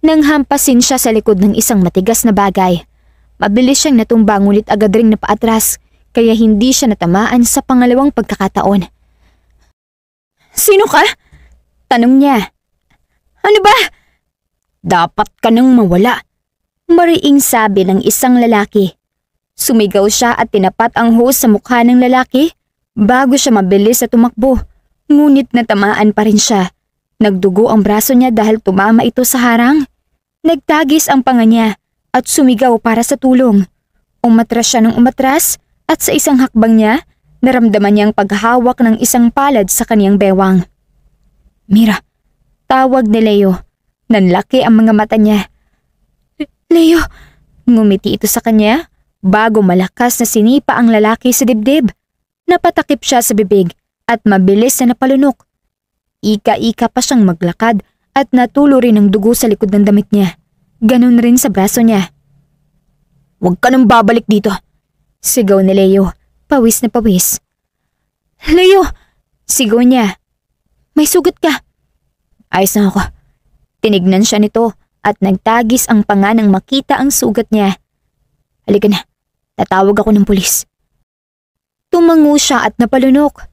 Nang hampasin siya sa likod ng isang matigas na bagay, mabilis siyang natumba ngunit agad ring napaatras kaya hindi siya natamaan sa pangalawang pagkakataon. "Sino ka?" tanong niya. "Ano ba?" "Dapat ka nang mawala," mariing sabi ng isang lalaki. Sumigaw siya at tinapat ang hose sa mukha ng lalaki bago siya mabilis na tumakbo. Ngunit natamaan pa rin siya. Nagdugo ang braso niya dahil tumama ito sa harang. Nagtagis ang panga niya at sumigaw para sa tulong. Umatras siya ng umatras at sa isang hakbang niya, naramdaman niyang paghawak ng isang palad sa kaniyang bewang. "Mira," tawag ni Leo. Nanlaki ang mga mata niya. "Leo," ngumiti ito sa kanya bago malakas na sinipa ang lalaki sa dibdib. Napatakip siya sa bibig at mabilis na napalunok. Ika-ika pa siyang maglakad at natulo rin ang dugo sa likod ng damit niya. Ganon rin sa braso niya. "Huwag ka nang babalik dito," sigaw ni Leo, pawis na pawis. "Leo!" sigaw niya. "May sugat ka." "Ayos na ako." Tinignan siya nito at nagtagis ang panga nang makita ang sugat niya. "Halika na, tatawag ako ng pulis." Tumango siya at napalunok.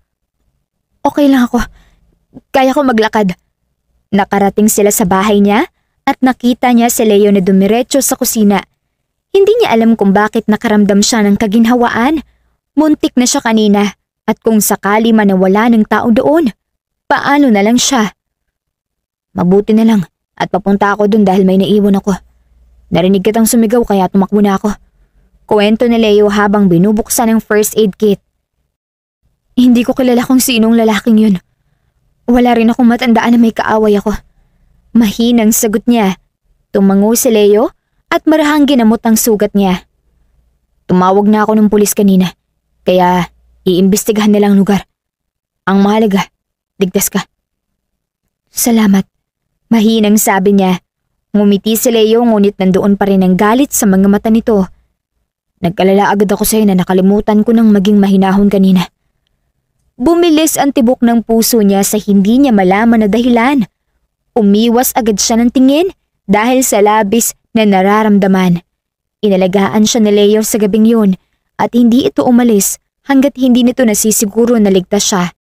"Okay lang ako. Kaya ko maglakad." Nakarating sila sa bahay niya at nakita niya si Leo na dumiretso sa kusina. Hindi niya alam kung bakit nakaramdam siya ng kaginhawaan. Muntik na siya kanina at kung sakali man na wala ng tao doon, paano na lang siya? "Mabuti na lang at papunta ako dun dahil may naiwan ako. Narinig kitang sumigaw kaya tumakbo na ako." Kwento ni Leo habang binubuksan ang first aid kit. "Hindi ko kilala kung sinong lalaking yun. Wala rin akong matandaan na may kaaway ako." Mahinang sagot niya. Tumango si Leo at marahang ginamot ang sugat niya. "Tumawag na ako ng pulis kanina, kaya iimbestigahan nila ang lugar. Ang mahalaga, ligtas ka." "Salamat." Mahinang sabi niya. Ngumiti si Leo ngunit nandoon pa rin ang galit sa mga mata nito. "Nagkalala agad ako sa'yo na nakalimutan ko nang maging mahinahon kanina." Bumilis ang tibok ng puso niya sa hindi niya malaman na dahilan. Umiwas agad siya ng tingin dahil sa labis na nararamdaman. Inalagaan siya ni Leo sa gabing yun at hindi ito umalis hanggat hindi nito nasisiguro na ligtas siya.